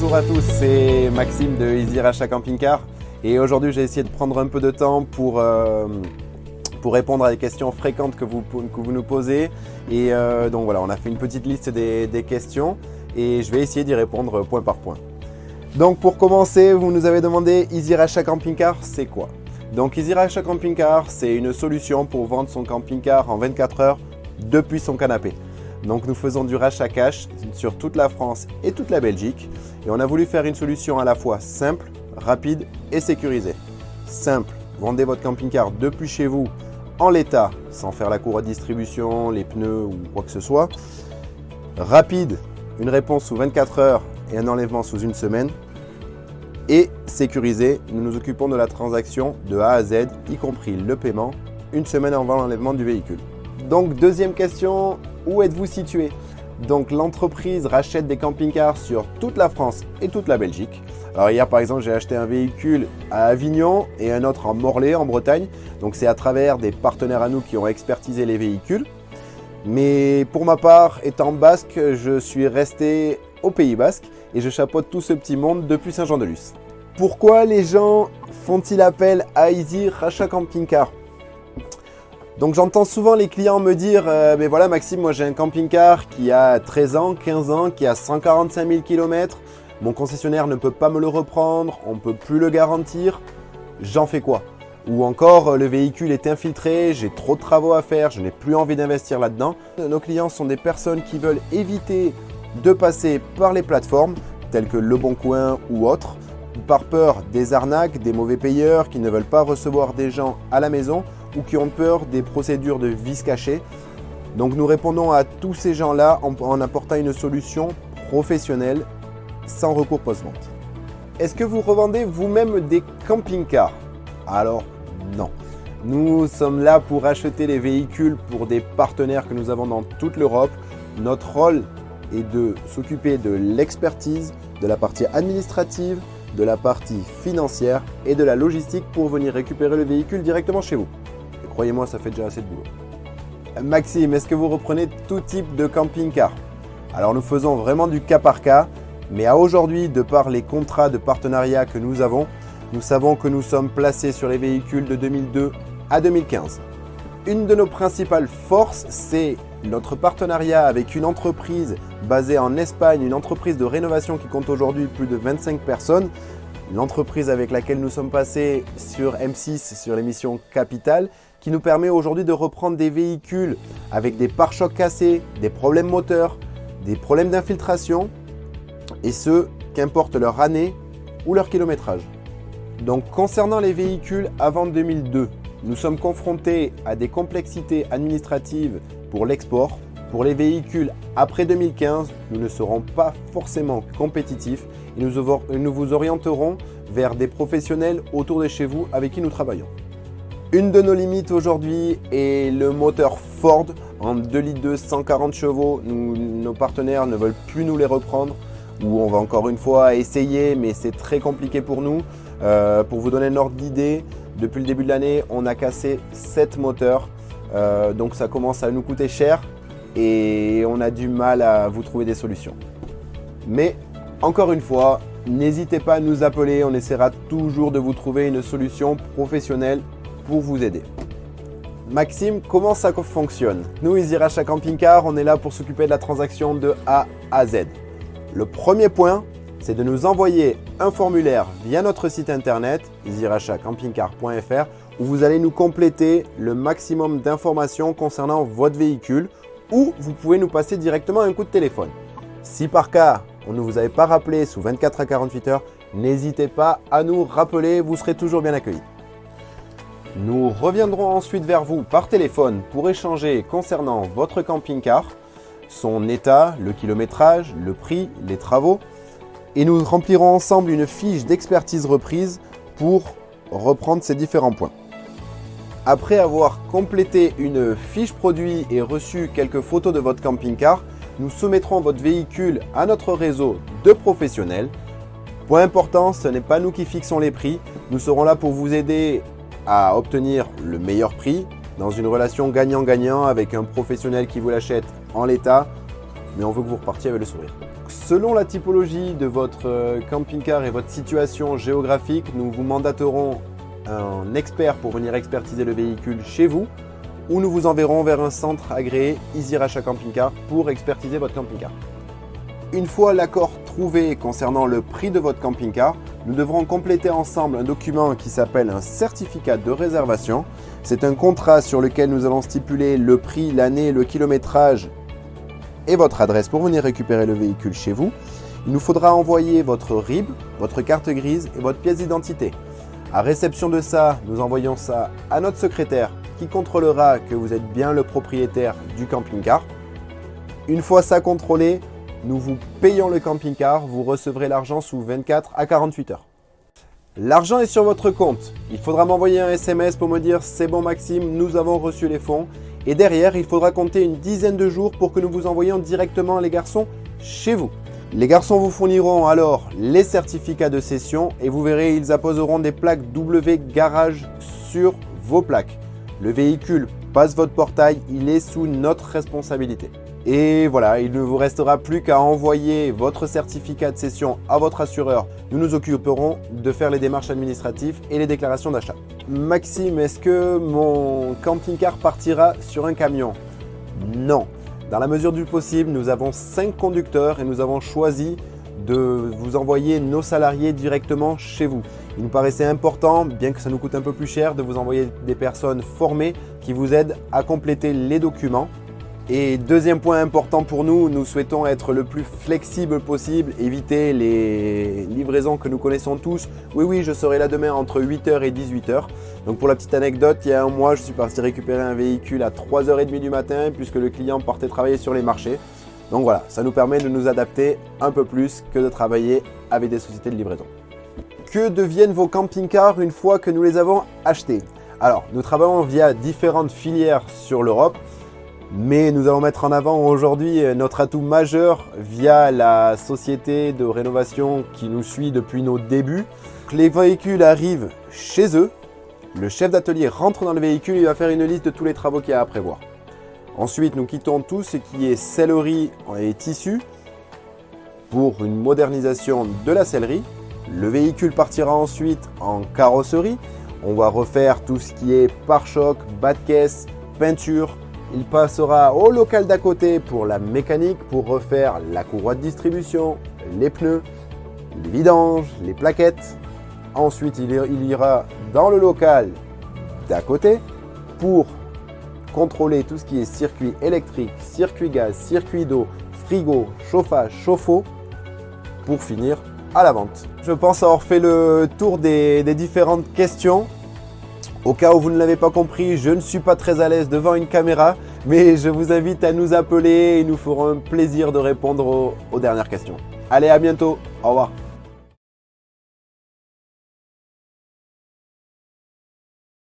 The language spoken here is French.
Bonjour à tous, c'est Maxime de Easy Rachat Camping Car et aujourd'hui j'ai essayé de prendre un peu de temps pour répondre à des questions fréquentes que vous nous posez et donc voilà, on a fait une petite liste des questions et je vais essayer d'y répondre point par point. Donc pour commencer, vous nous avez demandé Easy Rachat Camping Car, c'est quoi? Donc Easy Rachat Camping Car, c'est une solution pour vendre son camping-car en 24 heures depuis son canapé. Donc nous faisons du rachat cash sur toute la France et toute la Belgique et on a voulu faire une solution à la fois simple, rapide et sécurisée. Simple, vendez votre camping-car depuis chez vous en l'état sans faire la cour à distribution, les pneus ou quoi que ce soit. Rapide, une réponse sous 24 heures et un enlèvement sous une semaine. Et sécurisé, nous nous occupons de la transaction de A à Z, y compris le paiement, une semaine avant l'enlèvement du véhicule. Donc deuxième question, où êtes-vous situé? Donc l'entreprise rachète des camping-cars sur toute la France et toute la Belgique. Alors hier par exemple j'ai acheté un véhicule à Avignon et un autre en Morlaix en Bretagne. Donc c'est à travers des partenaires à nous qui ont expertisé les véhicules. Mais pour ma part, étant basque, je suis resté au Pays Basque et je chapeaute tout ce petit monde depuis Saint-Jean-de-Luz. Pourquoi les gens font-ils appel à Easy Rachat Camping Car? Donc j'entends souvent les clients me dire mais voilà Maxime, moi j'ai un camping-car qui a 13 ans, 15 ans, qui a 145 000 km. Mon concessionnaire ne peut pas me le reprendre, on ne peut plus le garantir. J'en fais quoi? Ou encore le véhicule est infiltré, j'ai trop de travaux à faire, je n'ai plus envie d'investir là-dedans. Nos clients sont des personnes qui veulent éviter de passer par les plateformes telles que Le Bon Coin ou autres, par peur des arnaques, des mauvais payeurs qui ne veulent pas recevoir des gens à la maison ou qui ont peur des procédures de vices cachés. Donc nous répondons à tous ces gens-là en apportant une solution professionnelle sans recours post-vente. Est-ce que vous revendez vous-même des camping-cars? Alors non. Nous sommes là pour acheter les véhicules pour des partenaires que nous avons dans toute l'Europe. Notre rôle est de s'occuper de l'expertise, de la partie administrative, de la partie financière et de la logistique pour venir récupérer le véhicule directement chez vous. Et croyez-moi, ça fait déjà assez de boulot. Maxime, est-ce que vous reprenez tout type de camping-car? Alors nous faisons vraiment du cas par cas, mais à aujourd'hui, de par les contrats de partenariat que nous avons, nous savons que nous sommes placés sur les véhicules de 2002 à 2015. Une de nos principales forces, c'est notre partenariat avec une entreprise basée en Espagne, une entreprise de rénovation qui compte aujourd'hui plus de 25 personnes. L'entreprise avec laquelle nous sommes passés sur M6, sur l'émission Capital, qui nous permet aujourd'hui de reprendre des véhicules avec des pare-chocs cassés, des problèmes moteurs, des problèmes d'infiltration, et ce, qu'importe leur année ou leur kilométrage. Donc concernant les véhicules avant 2002, nous sommes confrontés à des complexités administratives pour l'export. Pour les véhicules après 2015, nous ne serons pas forcément compétitifs et nous vous orienterons vers des professionnels autour de chez vous avec qui nous travaillons. Une de nos limites aujourd'hui est le moteur Ford en 2,2 litres 140 chevaux. Nos partenaires ne veulent plus nous les reprendre ou on va encore une fois essayer, mais c'est très compliqué pour nous. Pour vous donner un ordre d'idée, depuis le début de l'année, on a cassé 7 moteurs. Donc ça commence à nous coûter cher et on a du mal à vous trouver des solutions. Mais encore une fois, n'hésitez pas à nous appeler, on essaiera toujours de vous trouver une solution professionnelle pour vous aider. Maxime, comment ça fonctionne? Nous, Easy Rachat Camping Car, on est là pour s'occuper de la transaction de A à Z. Le premier point, c'est de nous envoyer un formulaire via notre site internet easyrachatcampingcar.fr où vous allez nous compléter le maximum d'informations concernant votre véhicule ou vous pouvez nous passer directement un coup de téléphone. Si par cas, on ne vous avait pas rappelé sous 24 à 48 heures, n'hésitez pas à nous rappeler, vous serez toujours bien accueillis. Nous reviendrons ensuite vers vous par téléphone pour échanger concernant votre camping-car, son état, le kilométrage, le prix, les travaux. Et nous remplirons ensemble une fiche d'expertise reprise pour reprendre ces différents points. Après avoir complété une fiche produit et reçu quelques photos de votre camping-car, nous soumettrons votre véhicule à notre réseau de professionnels. Point important, ce n'est pas nous qui fixons les prix. Nous serons là pour vous aider à obtenir le meilleur prix dans une relation gagnant-gagnant avec un professionnel qui vous l'achète en l'état, mais on veut que vous repartiez avec le sourire. selon la typologie de votre camping-car et votre situation géographique, nous vous mandaterons un expert pour venir expertiser le véhicule chez vous ou nous vous enverrons vers un centre agréé Easy Rachat Camping Car pour expertiser votre camping-car. Une fois l'accord trouvé concernant le prix de votre camping-car, nous devrons compléter ensemble un document qui s'appelle un certificat de réservation. C'est un contrat sur lequel nous allons stipuler le prix, l'année, le kilométrage et votre adresse pour venir récupérer le véhicule chez vous. Il nous faudra envoyer votre RIB, votre carte grise et votre pièce d'identité. À réception de ça, nous envoyons ça à notre secrétaire qui contrôlera que vous êtes bien le propriétaire du camping-car. Une fois ça contrôlé, nous vous payons le camping-car, vous recevrez l'argent sous 24 à 48 heures. L'argent est sur votre compte. Il faudra m'envoyer un SMS pour me dire « C'est bon Maxime, nous avons reçu les fonds ». Et derrière, il faudra compter une dizaine de jours pour que nous vous envoyions directement les garçons chez vous. Les garçons vous fourniront alors les certificats de cession et vous verrez, ils apposeront des plaques W Garage sur vos plaques. Le véhicule passe votre portail, il est sous notre responsabilité. Et voilà, il ne vous restera plus qu'à envoyer votre certificat de cession à votre assureur. Nous nous occuperons de faire les démarches administratives et les déclarations d'achat. Maxime, est-ce que mon camping-car partira sur un camion? Non. Dans la mesure du possible, nous avons 5 conducteurs et nous avons choisi de vous envoyer nos salariés directement chez vous. Il nous paraissait important, bien que ça nous coûte un peu plus cher, de vous envoyer des personnes formées qui vous aident à compléter les documents. Et deuxième point important pour nous, nous souhaitons être le plus flexible possible, éviter les livraisons que nous connaissons tous. Oui, je serai là demain entre 8h et 18h. Donc pour la petite anecdote, il y a un mois, je suis parti récupérer un véhicule à 3h30 du matin puisque le client partait travailler sur les marchés. Donc voilà, ça nous permet de nous adapter un peu plus que de travailler avec des sociétés de livraison. Que deviennent vos camping-cars une fois que nous les avons achetés? Alors, nous travaillons via différentes filières sur l'Europe. Mais nous allons mettre en avant aujourd'hui notre atout majeur via la société de rénovation qui nous suit depuis nos débuts. Les véhicules arrivent chez eux, le chef d'atelier rentre dans le véhicule et il va faire une liste de tous les travaux qu'il y a à prévoir. Ensuite, nous quittons tout ce qui est sellerie et tissu pour une modernisation de la sellerie. Le véhicule partira ensuite en carrosserie. On va refaire tout ce qui est pare-choc, bas de caisse, peinture. Il passera au local d'à côté pour la mécanique, pour refaire la courroie de distribution, les pneus, les vidanges, les plaquettes. Ensuite, il ira dans le local d'à côté pour contrôler tout ce qui est circuit électrique, circuit gaz, circuit d'eau, frigo, chauffage, chauffe-eau, pour finir à la vente. Je pense avoir fait le tour des différentes questions. Au cas où vous ne l'avez pas compris, je ne suis pas très à l'aise devant une caméra, mais je vous invite à nous appeler et nous ferons un plaisir de répondre aux dernières questions. Allez, à bientôt, au revoir.